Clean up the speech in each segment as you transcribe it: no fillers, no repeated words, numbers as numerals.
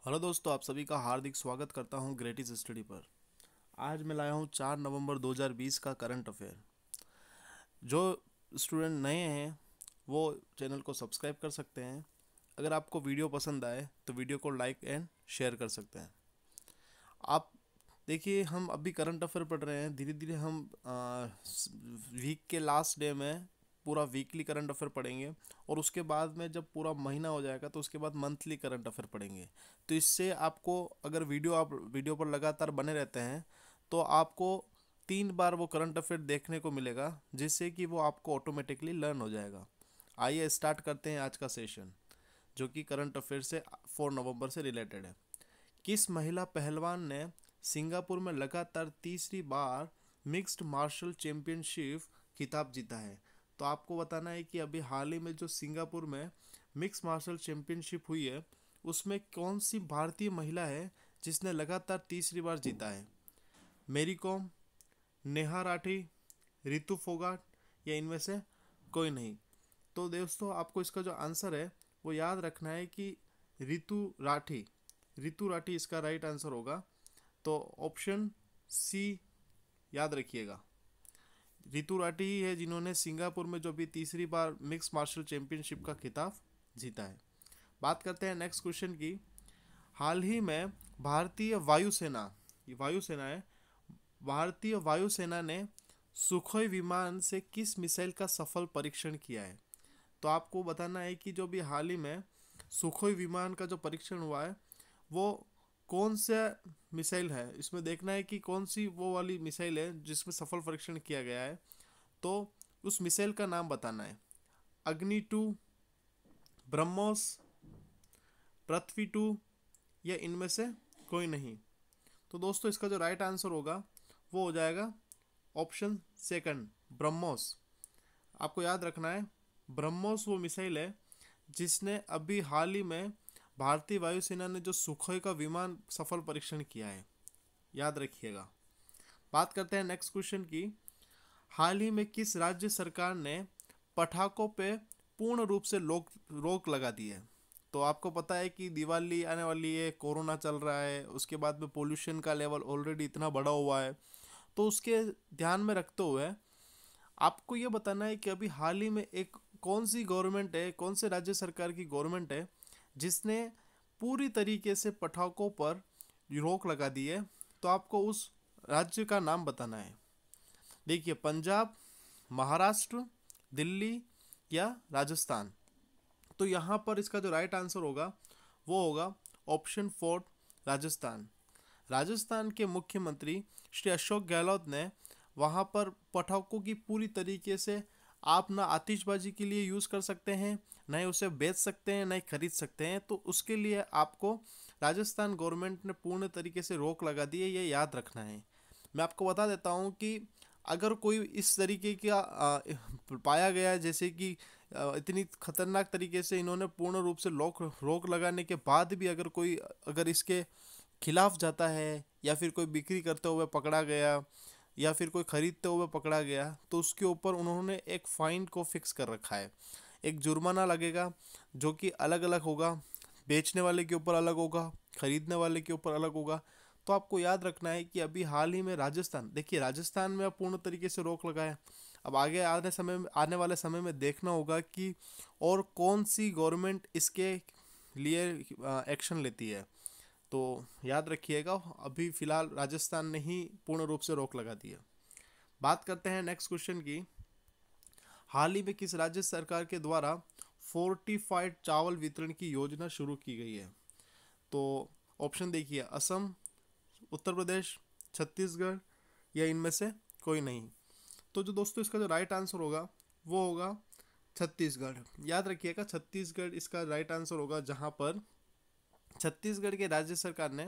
Hello दोस्तों, आप सभी का हार्दिक स्वागत करता हूं ग्रेटिस स्टडी पर। आज मैं लाया हूं 4 नवंबर 2020 का करंट अफेयर। जो स्टूडेंट नए हैं वो चैनल को सब्सक्राइब कर सकते हैं। अगर आपको वीडियो पसंद आए तो वीडियो को लाइक एंड शेयर कर सकते हैं। आप देखिए, हम अभी करंट अफेयर पढ़ रहे हैं। धीरे धीरे हम वीक के लास्ट डे में पूरा वीकली करंट अफेयर पढ़ेंगे, और उसके बाद में जब पूरा महीना हो जाएगा तो उसके बाद मंथली करंट अफेयर पढ़ेंगे। तो इससे आपको, अगर आप वीडियो पर लगातार बने रहते हैं तो आपको 3 बार वो करंट अफेयर देखने को मिलेगा, जिससे कि वो आपको ऑटोमेटिकली लर्न हो जाएगा। आइए स्टार्ट करते हैं आज का सेशन, जो कि करंट अफेयर से 4 नवंबर से रिलेटेड है। किस महिला पहलवान ने सिंगापुर में लगातार तीसरी बार मिक्स्ड मार्शल चैंपियनशिप खिताब जीता है? तो आपको बताना है कि अभी हाल ही में जो सिंगापुर में मिक्स मार्शल चैंपियनशिप हुई है, उसमें कौन सी भारतीय महिला है जिसने लगातार तीसरी बार जीता है? मेरी कॉम, नेहा राठी, रितु फोगाट, या इनमें से कोई नहीं? तो दोस्तों, आपको इसका जो आंसर है वो याद रखना है कि रितु राठी। रितु राठी इसका राइट आंसर होगा। तो ऑप्शन सी याद रखिएगा। रितु राठी ही है जिन्होंने सिंगापुर में जो भी तीसरी बार मिक्स मार्शल चैंपियनशिप का खिताब जीता है। बात करते हैं नेक्स्ट क्वेश्चन की। हाल ही में भारतीय वायुसेना, ये वायुसेना है, भारतीय वायुसेना ने सुखोई विमान से किस मिसाइल का सफल परीक्षण किया है? तो आपको बताना है कि जो भी हाल ही में सुखोई विमान का जो परीक्षण हुआ है वो कौन सा मिसाइल है। इसमें देखना है कि कौन सी वो वाली मिसाइल है जिसमें सफल परीक्षण किया गया है। तो उस मिसाइल का नाम बताना है। अग्नि 2, ब्रह्मोस, पृथ्वी 2, या इनमें से कोई नहीं? तो दोस्तों, इसका जो राइट आंसर होगा वो हो जाएगा ऑप्शन सेकंड, ब्रह्मोस। आपको याद रखना है, ब्रह्मोस वो मिसाइल है जिसने अभी हाल ही में भारतीय वायुसेना ने जो सुखोई का विमान सफल परीक्षण किया है। याद रखिएगा। बात करते हैं नेक्स्ट क्वेश्चन की। हाल ही में किस राज्य सरकार ने पटाखों पे पूर्ण रूप से रोक लगा दी है? तो आपको पता है कि दिवाली आने वाली है, कोरोना चल रहा है, उसके बाद में पोल्यूशन का लेवल ऑलरेडी इतना बढ़ा हुआ है। तो उसके ध्यान में रखते हुए आपको ये बताना है कि अभी हाल ही में एक कौन सी गवर्नमेंट है, कौन से राज्य सरकार की गवर्नमेंट है जिसने पूरी तरीके से पटाखों पर रोक लगा दी है। तो आपको उस राज्य का नाम बताना है। देखिए, पंजाब, महाराष्ट्र, दिल्ली, या राजस्थान? तो यहाँ पर इसका जो राइट आंसर होगा वो होगा ऑप्शन 4, राजस्थान। राजस्थान के मुख्यमंत्री श्री अशोक गहलोत ने वहाँ पर पटाखों की पूरी तरीके से, आप ना आतिशबाजी के लिए यूज़ कर सकते हैं, ना ही उसे बेच सकते हैं, ना ही खरीद सकते हैं। तो उसके लिए आपको राजस्थान गवर्नमेंट ने पूर्ण तरीके से रोक लगा दी है, ये याद रखना है। मैं आपको बता देता हूँ कि अगर कोई इस तरीके का पाया गया है, जैसे कि इतनी खतरनाक तरीके से इन्होंने पूर्ण रूप से रोक लगाने के बाद भी अगर इसके खिलाफ जाता है, या फिर कोई बिक्री करते हुए पकड़ा गया, या फिर कोई खरीदते हुए पकड़ा गया, तो उसके ऊपर उन्होंने एक फाइन को फिक्स कर रखा है। एक जुर्माना लगेगा जो कि अलग अलग होगा, बेचने वाले के ऊपर अलग होगा, खरीदने वाले के ऊपर अलग होगा। तो आपको याद रखना है कि अभी हाल ही में राजस्थान, देखिए राजस्थान में अब पूर्ण तरीके से रोक लगाया। अब आगे आने वाले समय में देखना होगा कि और कौन सी गवर्नमेंट इसके लिए एक्शन लेती है। तो याद रखिएगा, अभी फिलहाल राजस्थान ने ही पूर्ण रूप से रोक लगा दी है। बात करते हैं नेक्स्ट क्वेश्चन की। हाल ही में किस राज्य सरकार के द्वारा फोर्टिफाइड चावल वितरण की योजना शुरू की गई है? तो ऑप्शन देखिए, असम, उत्तर प्रदेश, छत्तीसगढ़, या इनमें से कोई नहीं? तो जो दोस्तों, इसका जो राइट आंसर होगा वो होगा छत्तीसगढ़। याद रखिएगा, छत्तीसगढ़ इसका राइट आंसर होगा, जहां पर छत्तीसगढ़ के राज्य सरकार ने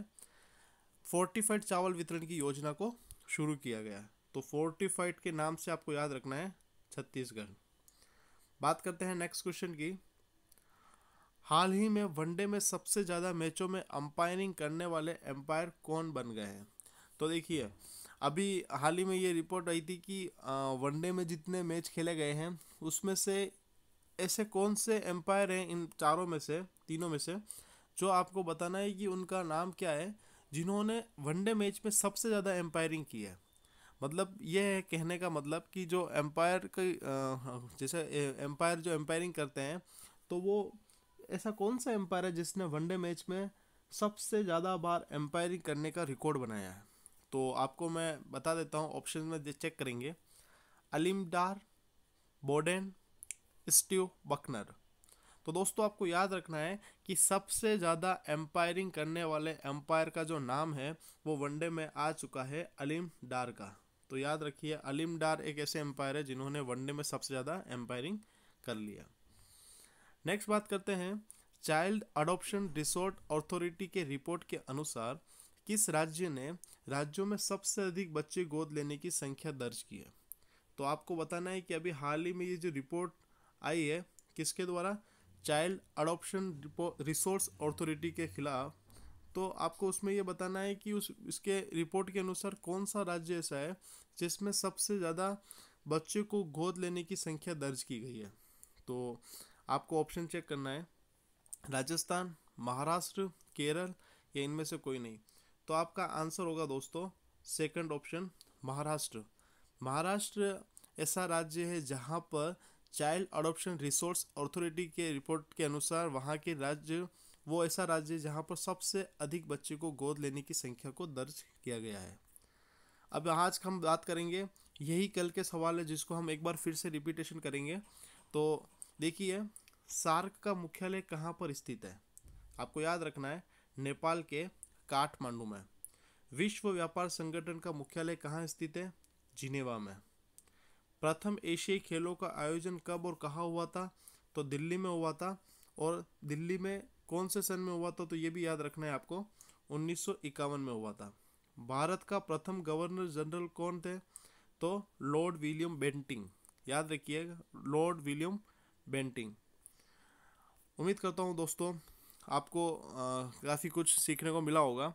फोर्टिफाइड चावल वितरण की योजना को शुरू किया गया है। तो फोर्टिफाइड के नाम से आपको याद रखना है छत्तीसगढ़। बात करते हैं नेक्स्ट क्वेश्चन की। हाल ही में वनडे में सबसे ज़्यादा मैचों में अंपायरिंग करने वाले एम्पायर कौन बन गए हैं? तो देखिए, अभी हाल ही में ये रिपोर्ट आई थी कि वनडे में जितने मैच खेले गए हैं उसमें से ऐसे कौन से एम्पायर हैं इन चारों में से, तीनों में से, जो आपको बताना है कि उनका नाम क्या है जिन्होंने वनडे मैच में सबसे ज़्यादा एम्पायरिंग की है। मतलब ये है कहने का मतलब कि जो एम्पायर की जैसे एम्पायर जो एम्पायरिंग करते हैं, तो वो ऐसा कौन सा एम्पायर है जिसने वनडे मैच में सबसे ज़्यादा बार एम्पायरिंग करने का रिकॉर्ड बनाया है। तो आपको मैं बता देता हूँ, ऑप्शन में चेक करेंगे। अलीम डार, बोडेन, स्टीव बकनर। तो दोस्तों आपको याद रखना है कि सबसे ज़्यादा एम्पायरिंग करने वाले एम्पायर का जो नाम है वो वनडे में आ चुका है अलीम डार का। तो याद रखिए, अलीम डार एक ऐसे एम्पायर है जिन्होंने वनडे में सबसे ज़्यादा एम्पायरिंग कर लिया। नेक्स्ट बात करते हैं। चाइल्ड अडॉप्शन रिसोर्ट अथॉरिटी के रिपोर्ट के अनुसार किस राज्य ने राज्यों में सबसे अधिक बच्चे गोद लेने की संख्या दर्ज की है। तो आपको बताना है कि अभी हाल ही में ये जो रिपोर्ट आई है किसके द्वारा, चाइल्ड अडॉप्शन रिसोर्स अथॉरिटी के खिलाफ। तो आपको उसमें ये बताना है कि उस इसके रिपोर्ट के अनुसार कौन सा राज्य ऐसा है जिसमें सबसे ज़्यादा बच्चे को गोद लेने की संख्या दर्ज की गई है। तो आपको ऑप्शन चेक करना है, राजस्थान, महाराष्ट्र, केरल या इनमें से कोई नहीं। तो आपका आंसर होगा दोस्तों सेकंड ऑप्शन, महाराष्ट्र। महाराष्ट्र ऐसा राज्य है जहां पर चाइल्ड अडॉप्शन रिसोर्स अथॉरिटी के रिपोर्ट के अनुसार वहां के राज्य वो ऐसा राज्य है जहां पर सबसे अधिक बच्चे को गोद लेने की संख्या को दर्ज किया गया है। अब आज हम बात करेंगे, यही कल के सवाल है जिसको हम एक बार फिर से रिपीटेशन करेंगे। तो देखिए, सार्क का मुख्यालय कहाँ पर स्थित है। आपको याद रखना है, नेपाल के काठमांडू में। विश्व व्यापार संगठन का मुख्यालय कहाँ स्थित है, जिनेवा में। प्रथम एशियाई खेलों का आयोजन कब और कहाँ हुआ था, तो दिल्ली में हुआ था। और दिल्ली में कौन से सन में हुआ था, तो ये भी याद रखना है आपको, 1951 में हुआ था। भारत का प्रथम गवर्नर जनरल कौन थे, तो लॉर्ड विलियम बेंटिंग। याद रखिएगा, लॉर्ड विलियम बेंटिंग। उम्मीद करता हूँ दोस्तों आपको काफ़ी कुछ सीखने को मिला होगा।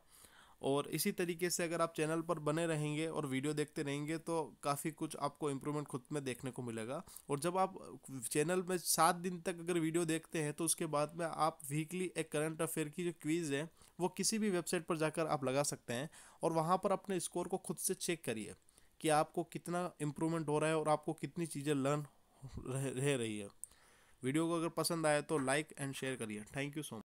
और इसी तरीके से अगर आप चैनल पर बने रहेंगे और वीडियो देखते रहेंगे तो काफ़ी कुछ आपको इम्प्रूवमेंट खुद में देखने को मिलेगा। और जब आप चैनल में 7 दिन तक अगर वीडियो देखते हैं तो उसके बाद में आप वीकली एक करंट अफेयर की जो क्विज़ है वो किसी भी वेबसाइट पर जाकर आप लगा सकते हैं और वहाँ पर अपने स्कोर को खुद से चेक करिए कि आपको कितना इम्प्रूवमेंट हो रहा है और आपको कितनी चीज़ें लर्न रह रही है। वीडियो को अगर पसंद आए तो लाइक एंड शेयर करिए। Thank you so much.